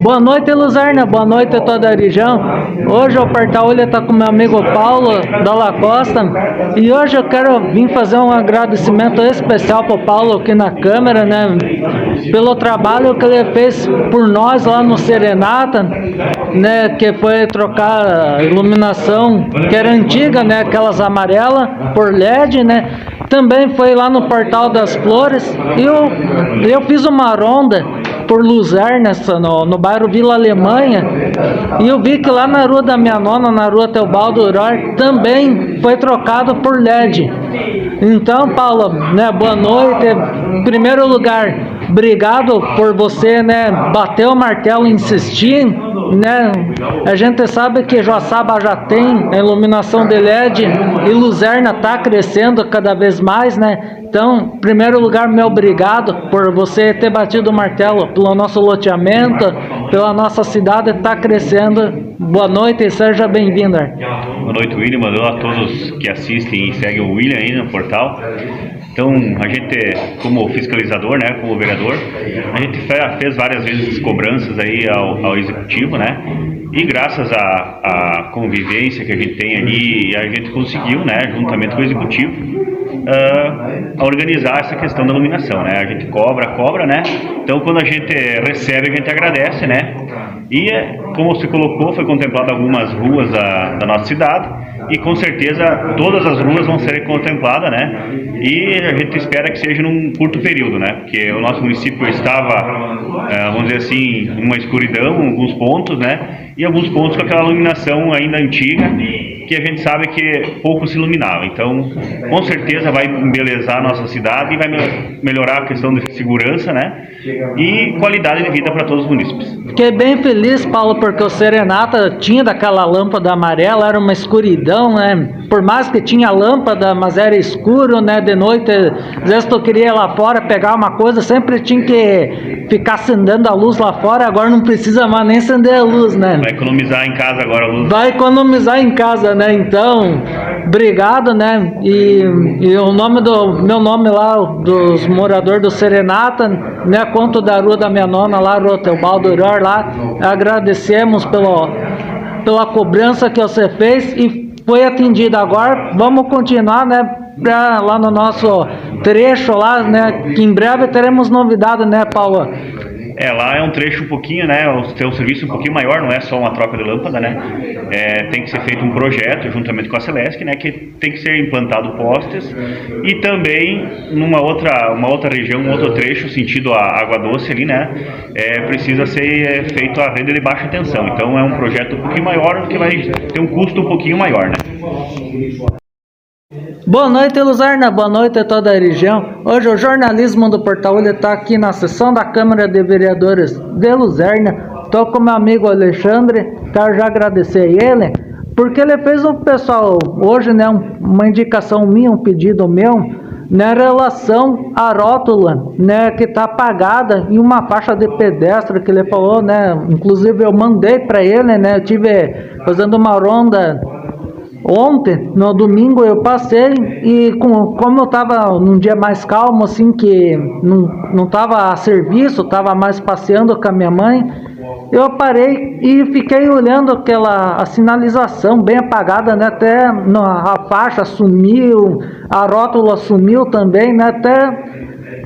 Boa noite, Luzerna. Boa noite a toda a região. Hoje o Porta-Olho está com meu amigo Paulo Dalla Costa e hoje eu quero vir fazer um agradecimento especial para o Paulo aqui na câmera, né? Pelo trabalho que ele fez por nós lá no Serenata, né? Que foi trocar a iluminação que era antiga, né? Aquelas amarelas por LED, né? Também foi lá no Portal das Flores e eu fiz uma ronda por Luzerna, no bairro Vila Alemanha, e eu vi que lá na rua da minha nona, na rua Teobaldo Uror, também foi trocado por LED. Então, Paulo, né, boa noite. Em primeiro lugar, obrigado por você, né, bater o martelo e insistir, né? A gente sabe que Joaçaba já tem a iluminação de LED e Luzerna está crescendo cada vez mais, né? Então, em primeiro lugar, meu obrigado por você ter batido o martelo pelo nosso loteamento, pela nossa cidade está crescendo. Boa noite e seja bem-vindo. Boa noite, William. Boa noite a todos que assistem e seguem o William aí no portal. Então, a gente, como fiscalizador, né, como vereador, a gente fez várias vezes cobranças aí ao executivo, né? E graças à convivência que a gente tem ali, a gente conseguiu, né, juntamente com o executivo, a organizar essa questão da iluminação, né? A gente cobra, né? Então, quando a gente recebe, a gente agradece, né? E, como você colocou, foi contemplado algumas ruas da nossa cidade e, com certeza, todas as ruas vão ser contempladas, né? E a gente espera que seja num curto período, né? Porque o nosso município estava, vamos dizer assim, numa escuridão, em alguns pontos, né? E alguns pontos com aquela iluminação ainda antiga, que a gente sabe que pouco se iluminava. Então, com certeza vai embelezar a nossa cidade e vai melhorar a questão de segurança, né? E qualidade de vida para todos os munícipes. Fiquei bem feliz, Paulo, porque o Serenata tinha daquela lâmpada amarela, era uma escuridão, né? Por mais que tinha lâmpada, mas era escuro, né? De noite, às vezes tu queria ir lá fora pegar uma coisa, sempre tinha que ficar acendendo a luz lá fora, agora não precisa mais nem acender a luz, né? Vai economizar em casa agora a luz. Vai economizar em casa, né? Então, obrigado, né? E o nome meu nome lá, dos moradores do Serenata, né? Conto da rua da minha nona lá, rua Teobaldo Uror lá, agradecemos pela cobrança que você fez e foi atendida. Agora vamos continuar, né? Lá no nosso trecho lá, né? Que em breve teremos novidade, né, Paulo? Lá é um trecho um pouquinho, né, tem um serviço um pouquinho maior, não é só uma troca de lâmpada, né, tem que ser feito um projeto juntamente com a Celesc, né, que tem que ser implantado postes e também uma outra região, um outro trecho, sentido a Água Doce ali, né, precisa ser feito a rede de baixa tensão, então é um projeto um pouquinho maior, que vai ter um custo um pouquinho maior, né. Boa noite, Luzerna. Boa noite a toda a região. Hoje o jornalismo do Porta-Olho está aqui na sessão da Câmara de Vereadores de Luzerna. Estou com meu amigo Alexandre, quero já agradecer a ele, porque ele fez um pessoal, hoje, né, uma indicação minha, um pedido meu, na relação à rótula, né, que está apagada em uma faixa de pedestre que ele falou, né, inclusive eu mandei para ele, né, eu tive fazendo uma ronda ontem, no domingo, eu passei e como eu estava num dia mais calmo, assim, que não estava a serviço, estava mais passeando com a minha mãe, eu parei e fiquei olhando a sinalização bem apagada, né? Até a faixa sumiu, a rótula sumiu também, né?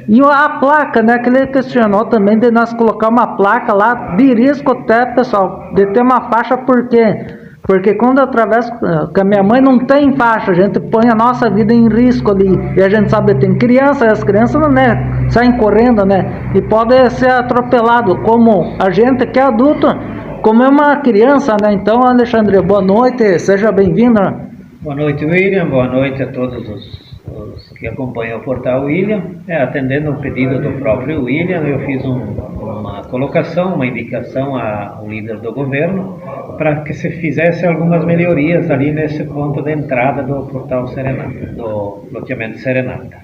E a placa, né? Que ele questionou também de nós colocar uma placa lá de risco até, pessoal, de ter uma faixa, por quê? Porque quando eu atravesso com a minha mãe não tem faixa, a gente põe a nossa vida em risco ali. E a gente sabe que tem criança, e as crianças, né, saem correndo, né? E pode ser atropelado, como a gente que é adulto, como é uma criança, né? Então, Alexandre, boa noite, seja bem-vindo. Boa noite, William. Boa noite a todos os que acompanham o portal William. Atendendo um pedido do próprio William, eu fiz uma colocação, uma indicação ao líder do governo para que se fizesse algumas melhorias ali nesse ponto de entrada do portal Serenata, do loteamento Serenata.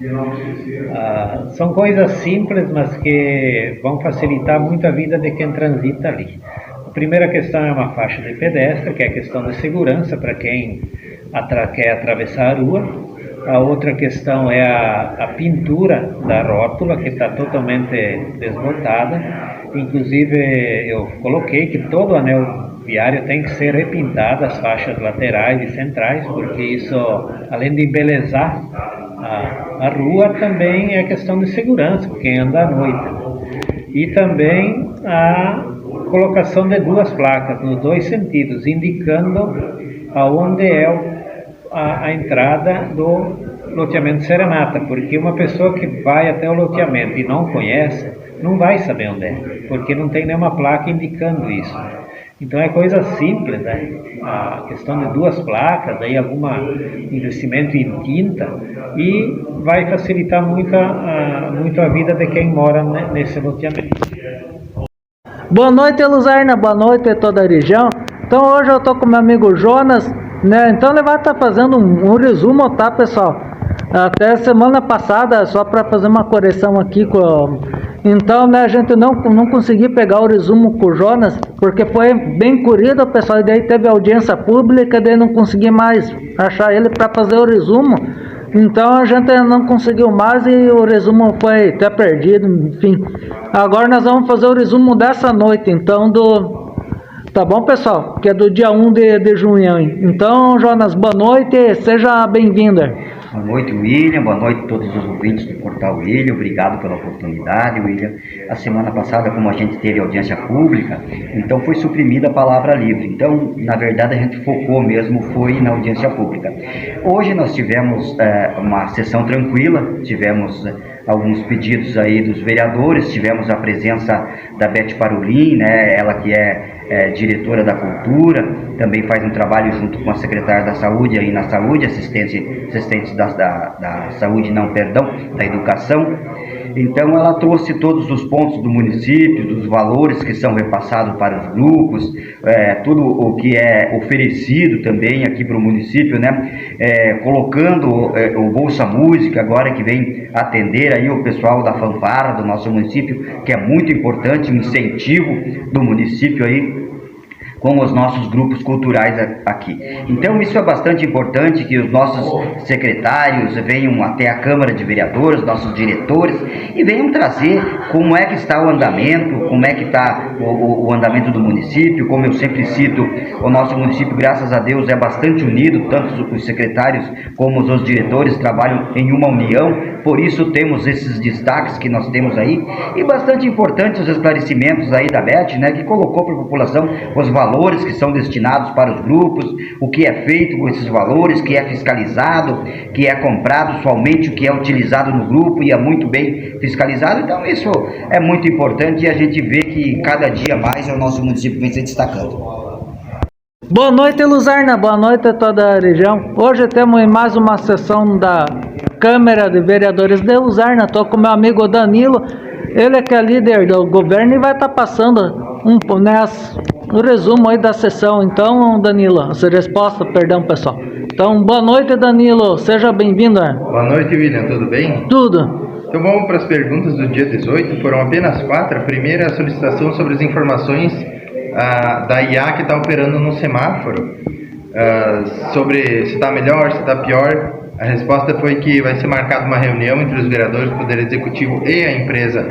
São coisas simples, mas que vão facilitar muito a vida de quem transita ali. A primeira questão é uma faixa de pedestre, que é a questão de segurança para quem quer atravessar a rua. A outra questão é a pintura da rótula, que está totalmente desbotada. Inclusive, eu coloquei que todo o anel viário tem que ser repintado, as faixas laterais e centrais, porque isso, além de embelezar a rua, também é questão de segurança, quem anda à noite. E também a colocação de duas placas, nos dois sentidos, indicando aonde é a entrada do loteamento Serenata, porque uma pessoa que vai até o loteamento e não conhece, não vai saber onde é, porque não tem nenhuma placa indicando isso. Então é coisa simples, né? A questão de duas placas, aí algum investimento em tinta, e vai facilitar muito a vida de quem mora nesse loteamento. Boa noite, Luzerna. Boa noite a toda a região. Então hoje eu tô com meu amigo Jonas, né? Então ele vai estar fazendo um resumo, tá, pessoal? Até semana passada, só para fazer uma correção aqui então, né, a gente não conseguiu pegar o resumo com o Jonas, porque foi bem corrido, pessoal, e daí teve audiência pública, daí não consegui mais achar ele para fazer o resumo. Então a gente não conseguiu mais e o resumo foi até perdido, enfim. Agora nós vamos fazer o resumo dessa noite, então, tá bom, pessoal? Que é do dia 1 de junho. Então, Jonas, boa noite, seja bem-vindo. Boa noite, William. Boa noite a todos os ouvintes do Portal William. Obrigado pela oportunidade, William. A semana passada, como a gente teve audiência pública, então foi suprimida a palavra livre. Então, na verdade, a gente focou mesmo, foi na audiência pública. Hoje nós tivemos uma sessão tranquila, tivemos alguns pedidos aí dos vereadores, tivemos a presença da Beth Parolin, né, ela que é diretora da Cultura, também faz um trabalho junto com a secretária da Saúde, aí na Saúde, assistente da Saúde, não, perdão, da Educação. Então ela trouxe todos os pontos do município, dos valores que são repassados para os grupos, tudo o que é oferecido também aqui para o município, né? Colocando o Bolsa Música agora que vem atender aí o pessoal da fanfarra do nosso município, que é muito importante, um incentivo do município aí com os nossos grupos culturais aqui. Então isso é bastante importante, que os nossos secretários venham até a Câmara de Vereadores, nossos diretores, e venham trazer como é que está o andamento, como é que está o andamento do município. Como eu sempre cito, o nosso município, graças a Deus, é bastante unido, tanto os secretários como os diretores trabalham em uma união, por isso temos esses destaques que nós temos aí, e bastante importante os esclarecimentos aí da Beth, né, que colocou para a população os valores que são destinados para os grupos, o que é feito com esses valores, que é fiscalizado, que é comprado somente o que é utilizado no grupo e é muito bem fiscalizado. Então isso é muito importante e a gente vê que cada dia mais o nosso município vem se destacando. Boa noite, Luzerna. Boa noite a toda a região. Hoje temos mais uma sessão da Câmara de Vereadores de Luzerna. Estou com meu amigo Danilo, ele que é líder do governo e vai estar passando o resumo aí da sessão. Então, Danilo, essa resposta, perdão, pessoal. Então, boa noite, Danilo, seja bem-vindo. Boa noite, William, tudo bem? Tudo. Então vamos para as perguntas do dia 18, foram apenas 4. A primeira é a solicitação sobre as informações da IA que está operando no semáforo, sobre se está melhor, se está pior. A resposta foi que vai ser marcada uma reunião entre os vereadores do Poder Executivo e a empresa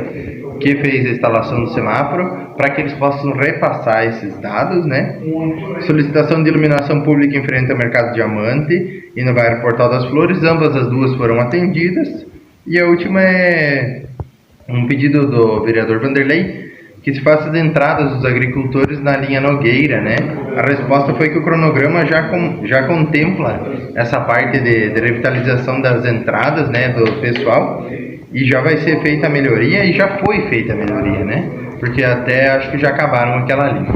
que fez a instalação do semáforo, para que eles possam repassar esses dados, né? Solicitação de iluminação pública em frente ao Mercado Diamante e no bairro Portal das Flores, ambas as duas foram atendidas. E a última é um pedido do vereador Vanderlei, que se faça as entradas dos agricultores na linha Nogueira, né? A resposta foi que o cronograma já contempla essa parte de revitalização das entradas, né, do pessoal, e já vai ser feita a melhoria, e já foi feita a melhoria, né? Porque até acho que já acabaram aquela linha.